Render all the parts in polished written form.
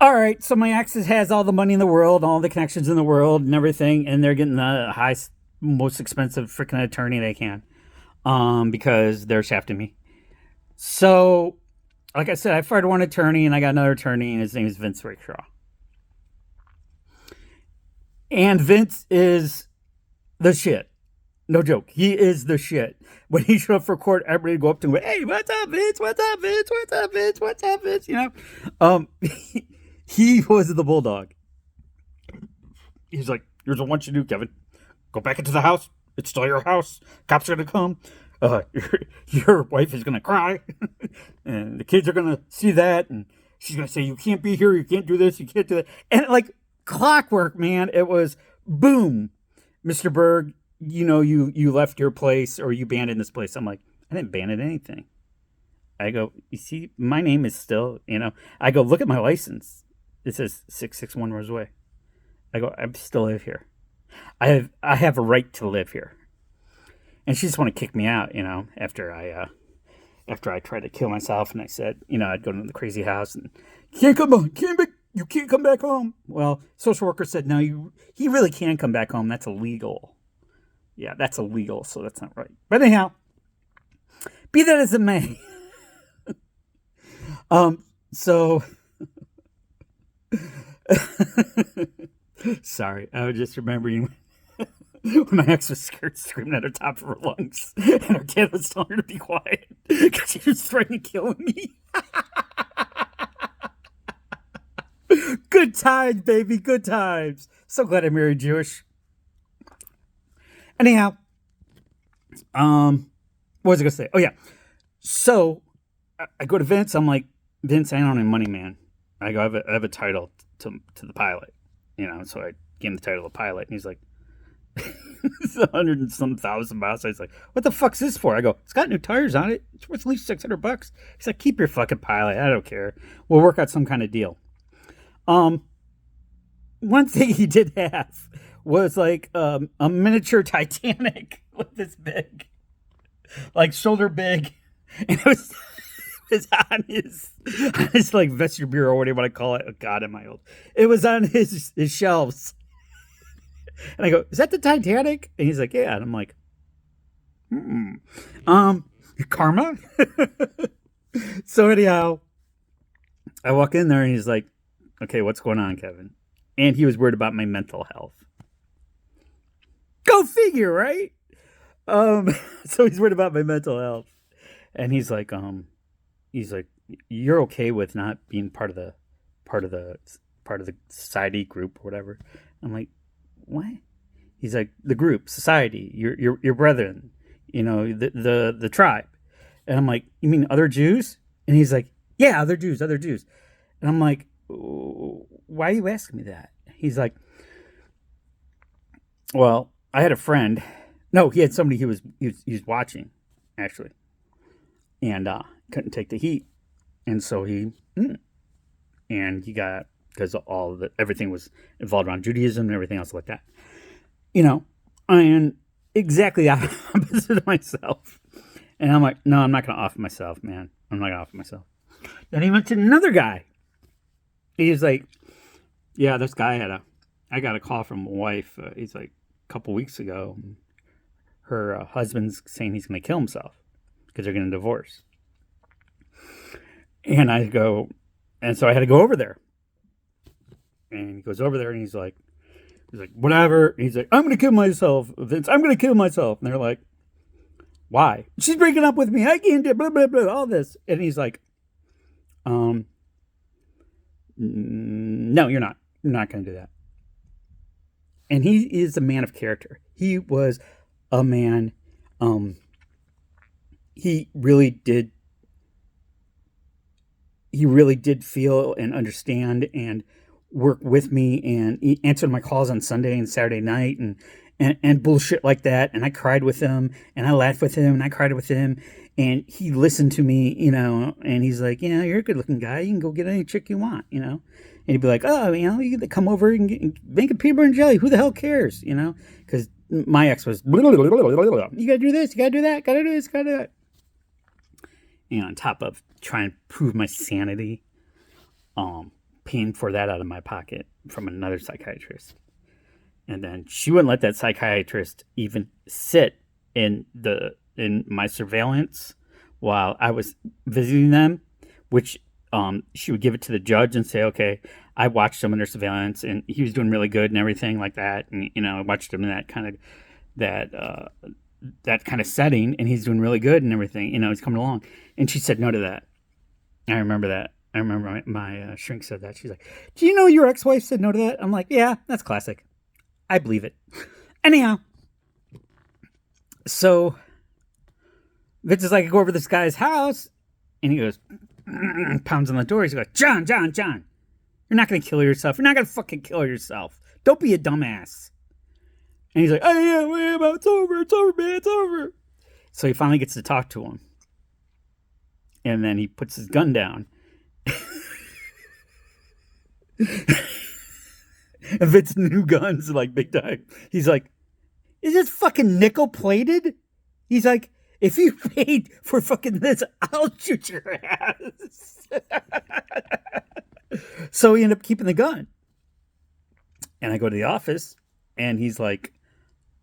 All right, so my ex has all the money in the world, all the connections in the world, and everything, and they're getting the highest, most expensive freaking attorney they can, because they're shafting me. So, like I said, I fired one attorney, and I got another attorney, and his name is Vince Rakestraw. And Vince is the shit. No joke. He is the shit. When he showed up for court, everybody would go up to him, hey, what's up, Vince? What's up, Vince? What's up, Vince? What's up, Vince? He was the Bulldog. He's like, here's what I want you to do, Kevin. Go back into the house. It's still your house. Cops are going to come. Your wife is going to cry. And the kids are going to see that. And she's going to say, you can't be here. You can't do this. You can't do that. And like clockwork, man, it was boom. Mr. Berg, you left your place or you abandoned this place. I'm like, I didn't abandon anything. I go, you see, my name is still, I go, look at my license. It says 661 Roseway. I go, I still live here. I have a right to live here. And she just want to kick me out, after I tried to kill myself and I said, I'd go to the crazy house and you can't come back home. Well, social worker said, no, he really can come back home. That's illegal. Yeah, that's illegal, so that's not right. But anyhow, be that as it may. So sorry, I was just remembering when my ex was scared, screaming at the top of her lungs, and her kid was telling her to be quiet because she was threatening killing me. Good times, baby, good times. So glad I married Jewish. Anyhow, what was I gonna say? Oh yeah, so I go to Vince. I'm like, Vince, I don't have money, man. I go, I have a title to the pilot, So I gave him the title of pilot, and he's like, it's 100 and some thousand miles. So he's like, what the fuck's this for? I go, it's got new tires on it. It's worth at least $600. He's like, keep your fucking pilot. I don't care. We'll work out some kind of deal. One thing he did have was like a miniature Titanic with this big, like shoulder big, and it was on his like vestibule or whatever you want to call it. Oh God, am I old? It was on his shelves. And I go, is that the Titanic? And he's like, yeah. And I'm like, karma? So anyhow, I walk in there and he's like, okay, what's going on, Kevin? And he was worried about my mental health. Go figure, right? So he's worried about my mental health. And he's like, you're okay with not being part of the society group or whatever. I'm like, what? He's like, the group, society, your brethren, the tribe. And I'm like, you mean other Jews? And he's like, yeah, other Jews. And I'm like, why are you asking me that? He's like, well, I had a friend. No, he had somebody he was watching, actually. And couldn't take the heat. And so he got, because everything was involved around Judaism and everything else like that. And exactly the opposite of myself. And I'm like, no, I'm not going to offer myself, man. I'm not going to offer myself. Then he went to another guy. He was like, yeah, this guy I got a call from a wife. He's like, a couple weeks ago, her husband's saying he's going to kill himself because they're getting a divorce. And I go, and so I had to go over there. And he goes over there and he's like, whatever. And he's like, I'm going to kill myself, Vince. I'm going to kill myself. And they're like, why? She's breaking up with me. I can't do blah, blah, blah, all this. And he's like, no, you're not. You're not going to do that. And he is a man of character. He was a man. He really did feel and understand and work with me, and he answered my calls on Sunday and Saturday night and bullshit like that. And I cried with him and I laughed with him and I cried with him, and he listened to me, and he's like, you're a good looking guy. You can go get any chick you want, And he'd be like, oh, you can come over and make a peanut butter and jelly. Who the hell cares? Because my ex was, blah, blah, blah, blah, blah, blah. You got to do this. You got to do that. Got to do this. Got to do that. On top of trying to prove my sanity, paying for that out of my pocket from another psychiatrist. And then she wouldn't let that psychiatrist even sit in my surveillance while I was visiting them, which she would give it to the judge and say, okay, I watched him in their surveillance and he was doing really good and everything like that. And, I watched him in that kind of setting and he's doing really good and everything, he's coming along. And she said no to that. I remember that. I remember my shrink said that. She's like, do you know your ex-wife said no to that? I'm like, yeah, that's classic. I believe it. Anyhow, so Vince is like, I go over to this guy's house and he goes, pounds on the door. He's like, John, you're not going to kill yourself. You're not going to fucking kill yourself. Don't be a dumbass. And he's like, oh, yeah, it's over, man, it's over. So he finally gets to talk to him. And then he puts his gun down. And Vince's new guns, like, big time. He's like, is this fucking nickel plated? He's like, if you paid for fucking this, I'll shoot your ass. So he ended up keeping the gun. And I go to the office, and he's like,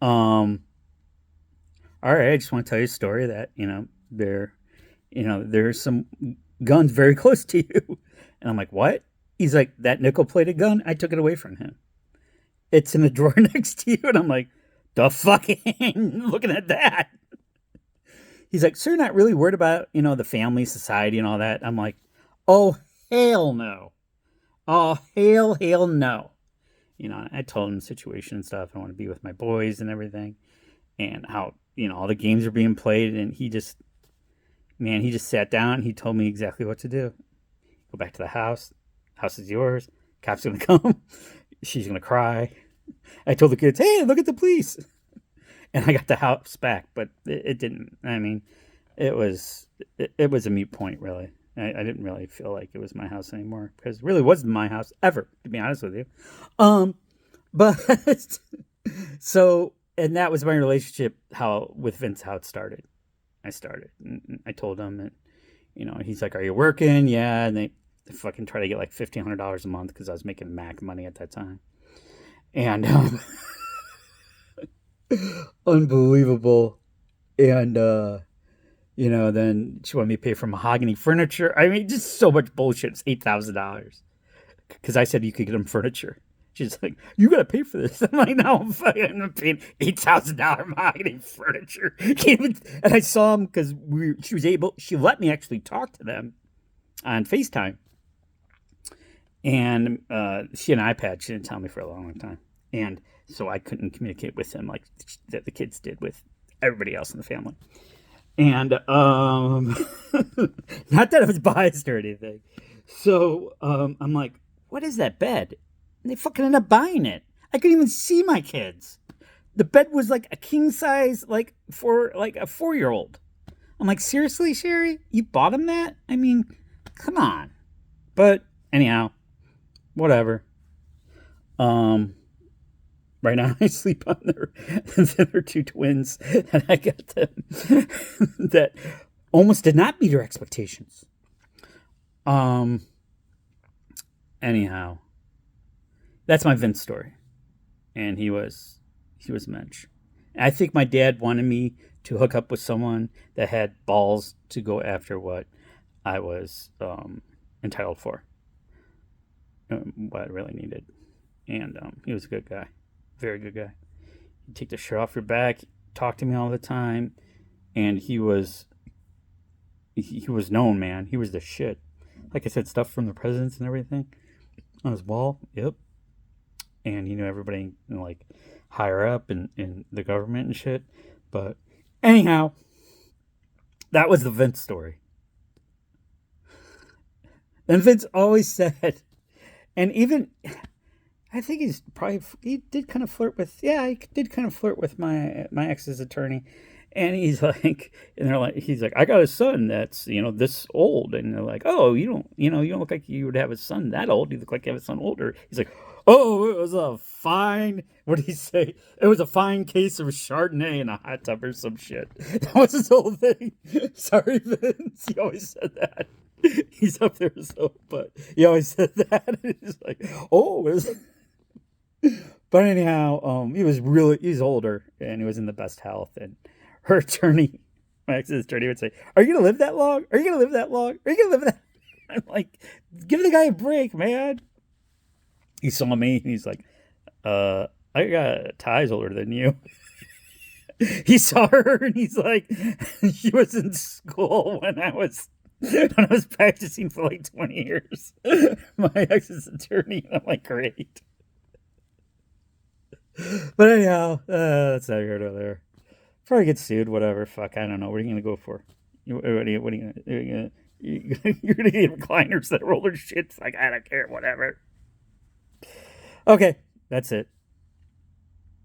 all right, I just want to tell you a story that, there's some guns very close to you. And I'm like, what? He's like, that nickel-plated gun, I took it away from him. It's in the drawer next to you. And I'm like, the fucking, looking at that. He's like, so you're not really worried about, the family, society, and all that? I'm like, oh, hell no. Oh, hell no. I told him the situation and stuff. I want to be with my boys and everything. And how, all the games are being played. And he just sat down. He told me exactly what to do. Go back to the house. House is yours. Cop's going to come. She's going to cry. I told the kids, hey, look at the police. And I got the house back, but it didn't. I mean, it was a moot point, really. I didn't really feel like it was my house anymore because it really wasn't my house ever, to be honest with you. But so, and that was my relationship with Vince, how it started. I told him, and he's like, "Are you working?" Yeah, and they fucking try to get like $1,500 a month because I was making Mac money at that time, and unbelievable. And then she wanted me to pay for mahogany furniture. I mean, just so much bullshit. It's $8,000 because I said you could get them furniture. She's like, you got to pay for this. I'm like, no, I'm paying $8,000 mahogany furniture. And I saw him because she let me actually talk to them on FaceTime. And she had an iPad. She didn't tell me for a long time. And so I couldn't communicate with him like the kids did with everybody else in the family. And not that I was biased or anything. So I'm like, what is that bed? And they fucking end up buying it. I couldn't even see my kids. The bed was like a king size, like for like a 4-year-old. I'm like, seriously, Sherry? You bought him that? I mean, come on. But anyhow, whatever. Right now I sleep on their 2 twins that I got them that almost did not meet her expectations. Anyhow, that's my Vince story. And he was a mensch. I think my dad wanted me to hook up with someone that had balls to go after what I was entitled for. What I really needed. And he was a good guy. Very good guy. He'd take the shirt off your back, talk to me all the time, and he was known, man. He was the shit. Like I said, stuff from the presidents and everything on his wall. Yep. And he knew everybody, like higher up in the government and shit. But anyhow, that was the Vince story. And Vince always said, and even I think he did kind of flirt with my ex's attorney. And he's like, he's like, I got a son that's, this old. And they're like, oh, you don't look like you would have a son that old. You look like you have a son older. He's like, oh, it was a fine, what did he say? It was a fine case of Chardonnay in a hot tub or some shit. That was his whole thing. Sorry, Vince. He always said that. He's up there, so, but he always said that. He's like, oh, but anyhow, he's older and he was in the best health. And her attorney, my ex's attorney, would say, "Are you gonna live that long? Are you gonna live that long? Are you gonna live that?" I'm like, "Give the guy a break, man." He saw me and he's like, I got ties older than you." He saw her and he's like, "She was in school when I was practicing for like 20 years." My ex's attorney. I'm like, great. But anyhow, that's not here nor there. Probably get sued, whatever. Fuck, I don't know. What are you gonna go for? You're gonna get recliners that roll their shit. Like, I don't care, whatever. Okay, that's it.